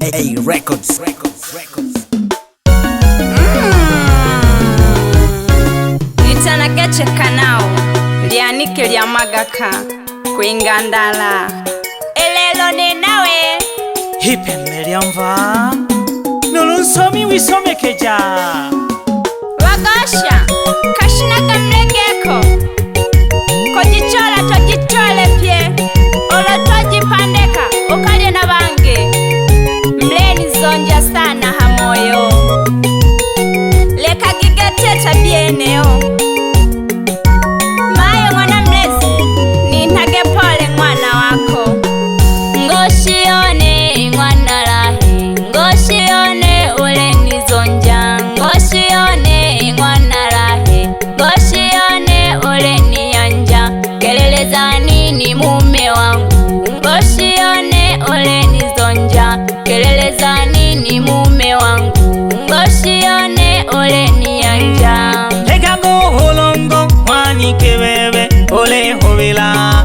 A Records. Nitana geche kanao lianike lya magaka kuingandala elelo nenawe hipeme lyamva nulunsomi wisomekeja wagasha kashinaga mlegeko kojichola tojichole pye olo tojipandeka ukalye na bange mleni zonja sana hamoyo leka gigeteta bieneo mayo mwana mlezi nintage pole mwana wako ngoshione mwana lahe ngoshione uleni zonja ngoshione mwana lahe ngoshione uleni yanja kelele za nini mume wangu ngoshione uleni zonja kelele za nini mume wangu ngoshione uleni yanja lekango holongo mwani kebebe ole hovela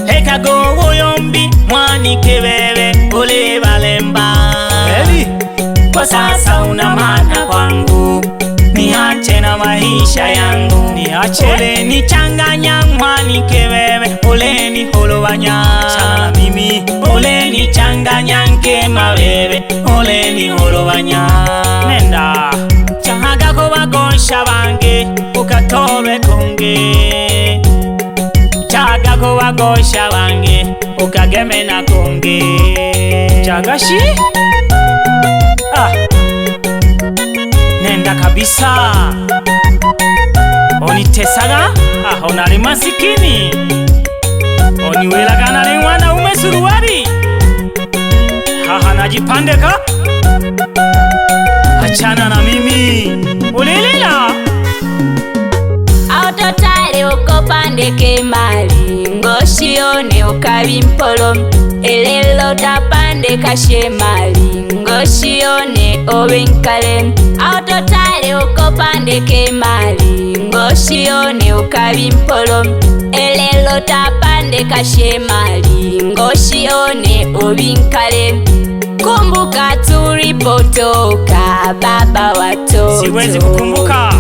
lekango woyombi mwani kebebe ole balemba kwa sasa una maana kwangu niache na maisha yangu niache ole nichanganya mwani kebebe ole ni holovanya sana mimi ole nichanganya nke mabebe ole ni holovanya nenda chahaga ko bagosha bange ukatolwe konge chaga ko bagosha bange ukageme na konge chagashi nenda kabisa onitesaga onali masikini oniwelaga nali mwana ume suruwari haha najipandeka achana na mimi ulilela autotale ukopandeke mali ngoshione ukabimpolo elelo tapandeka shemali ngoshione owenkale autotale ukopandeke mali ngoshione ukabimpolo elelo tapandeka shemali ngoshione owinkale kumbuka tulipotoka baba watoto siwezi kukumbuka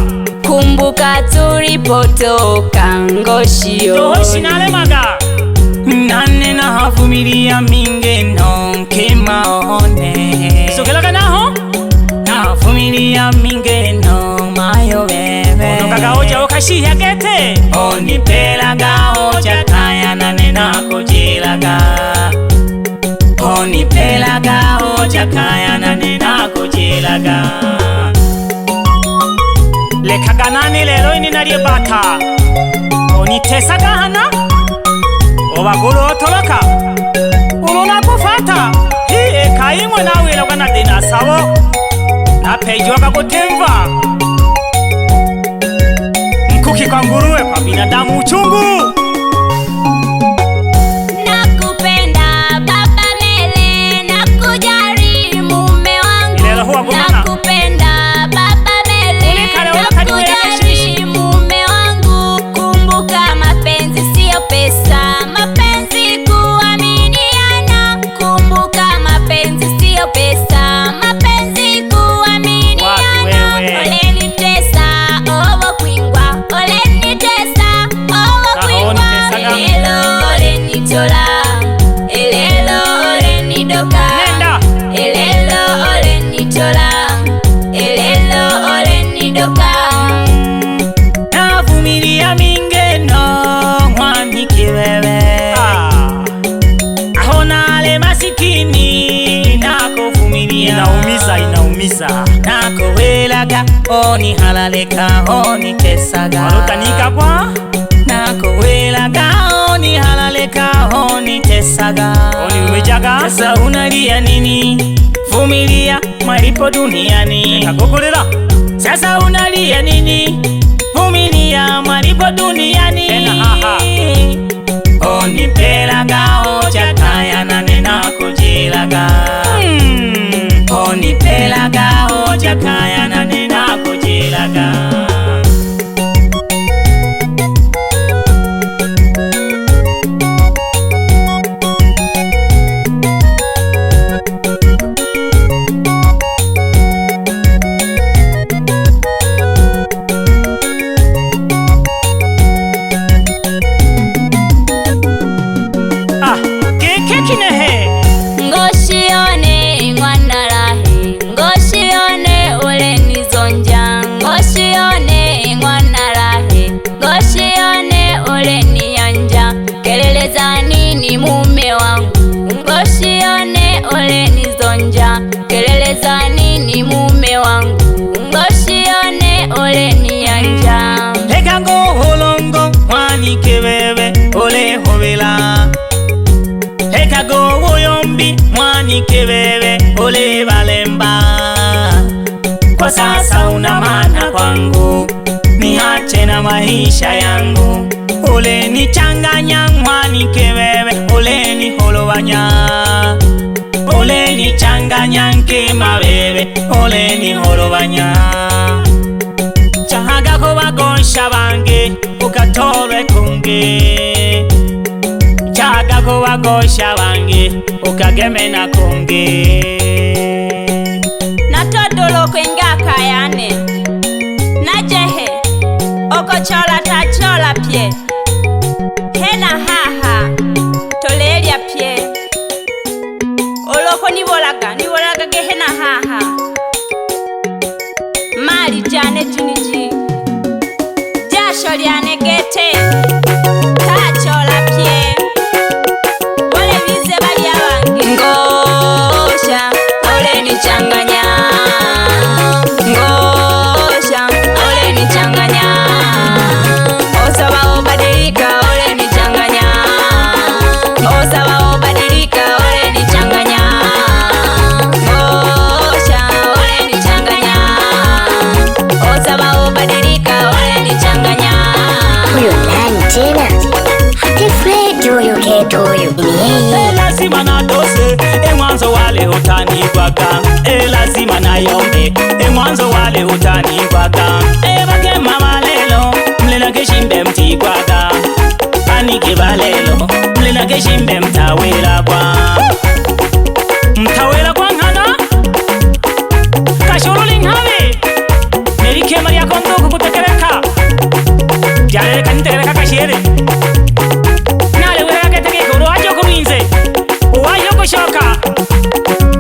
kumbuka tulipotoka ngoshione nalemaga nane na havumilia mingeno nkemaone sokelaga naho navumilia mingeno mayo bebe onokaga oja okashiya gete onipelaga oja kaya nane nakojelaga onipelaga oja kaya nane nakojelaga lekaga nane lero ini nalye bata onitesaga hana obagulu otoloka uluna kufata hii kaimwe nawe loga na dina sawo na peji waka kutemva mkuki kwa nguruwe kwa binadamu uchungu nakupenda baba mele nakujali mume wangu nakupenda baba mele nakujali mume wangu kumbuka mapenzi sio pesa pesa mapenzi kuaminiana oleni tesa owo kwingwa oleni tesa owo kwingwa elelo oleni tola elelo oleni doka elelo oleni tola elelo oleni doka navumilia mingeno mwani kibebe ahonale masikini inaumiza nakowelaga oni halaleka oni tesaga walukanika kwa nakowelaga oni halaleka oni tesaga oni umejaga sasa unalia nini vumilia malipo duniani nikagogolela sasa unalia nini vumilia malipo duniani tena haha oni pelaga oja kaya nane nakojelaga onipelaga oja kaya nane nakojelaga Weza nini mume wangu, ngoshione ole ni anja. Ekango holongo mwani kebebe ole hovela. Ekago woyombi mwani kebebe ole balemba. Kwa sasa una maana kwangu, niache na maisha yangu. Ole ni changanya mwani kebebe ole ni holowanya. Ole ni changanya nkema bebe ole ni holowanya. Chahaga kuba gonsha bange ukatore kunge. Chahaga kuba gonsha bange ukageme na kunge. Natodolo kwenga kayane najehe okochola tachola pye hena haha tolelia pye oloko nibolaga gehena haha mali jane juniji jasho lyane gete tachola pye wale bize bali abange ngosha ole ni changanya. Ngosha ole ni changanya. Osawa obadilika ole ni changanya. Osawa obadilika ole ni changanya. Ngosha ole ni changanya. Osawa obadilika ole ni changanya. Huyo nani tena? Hata Fred huyo keto huyo ni yeye. Lazima na dose mwanzo wale utani gwaka. Lazima na yombe mwanzo wale utani gwaka. Bage mama lelo mlela keshimbe mti gwaka. Anike balelo mlela keshimbe mtawela kwa. Mtawela kwa ngana kashoro linghawe merike maria kondo kukutekereka. Jale kanitekereka kashere nale wera keteke koro ajo kuminze uwayo kushoka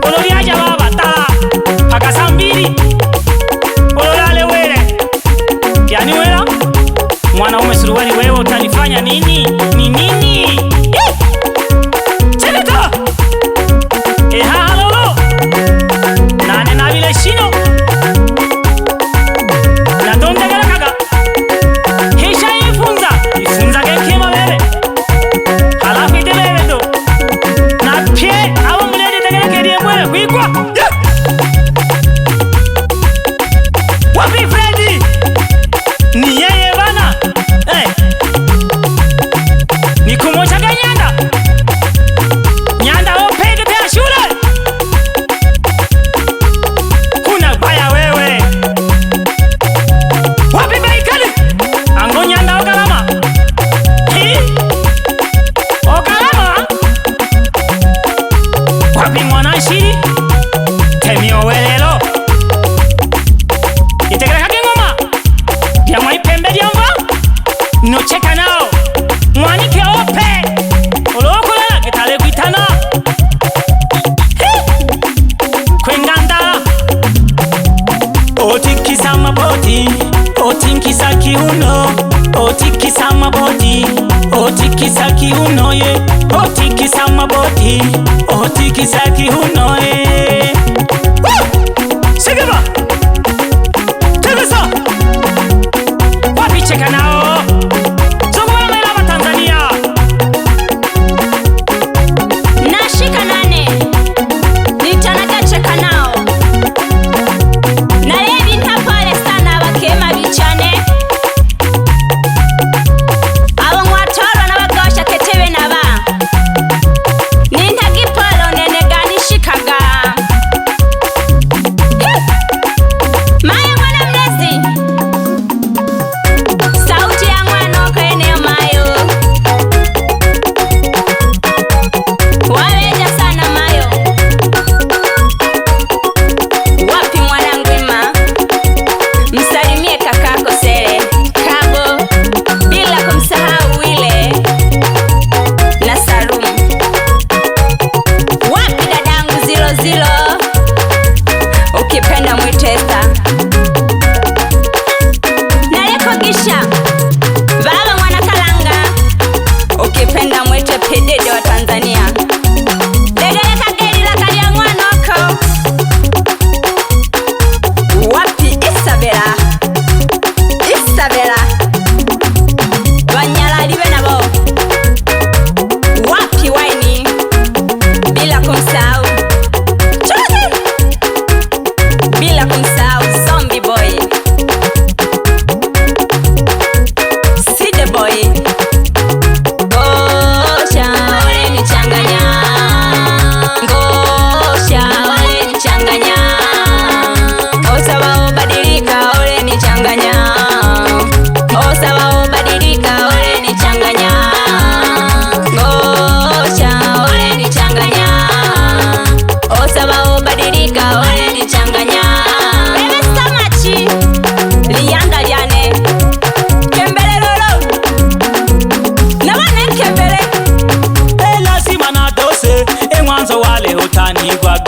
olori aja baba ta akasambiri olorale were yani wera mwanaume suruali wewe utanifanya nini ni nini cheleka halolo nane nabile shino na donde garakaga hisha ifunza gekema bebe halafu itebebe ndo na pye abo mulede tegerekerie mwere kwikwa wapi Fredi ni yeye bana ni kumochaga nyanda opege tea shule kuna baya wewe wapi baikali ango nyanda okalama okalama wapi mwanashiri temio welelo itegereka kingoma diamwa ipembe diamba nocheka nao mwanike ope olokola getale kuitana kwenganda otikisa maboti otinkisa kiuno otikisa maboti otikisa kiuno ye otikisa maboti otikisa kiuno ye sigaba tegesa wapi cheka nao zungula mela wa Tanzania nashika nane nitanaga cheka nao nalebi ntapole sana bakema bichane abo mwatoro n'abagosha ketebe naba nintagipolo neneganishikaga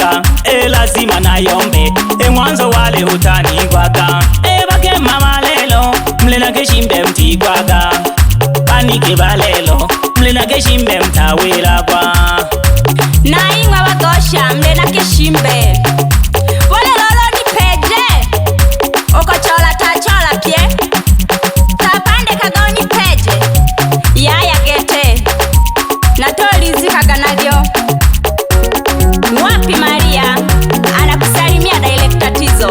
gwaga lazima nayombe mwanzo wale utani gwaga bagema malelo mlena keshimbe mti gwaga panike balelo mlena keshimbe mtawela kwa naimwe bagosha mlena keshimbe wale lolo ni peje okochola tachola pie tapande kagoni peje yaya gete natolizi kaganalyo wapi Maria anakusalimia director Tizo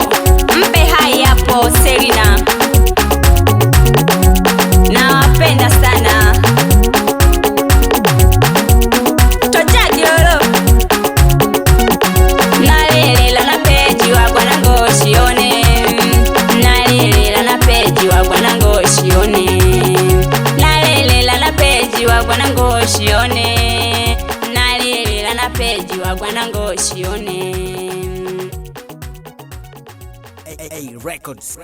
mpe hai hapo Selina nawapenda sana tojaji lolo nalelela na peji wa bwana ngoshione nalelela na peji wa bwana ngoshione nalelela na peji wa bwana ngoshione nalelela na peji wa bwana ngoshione Records.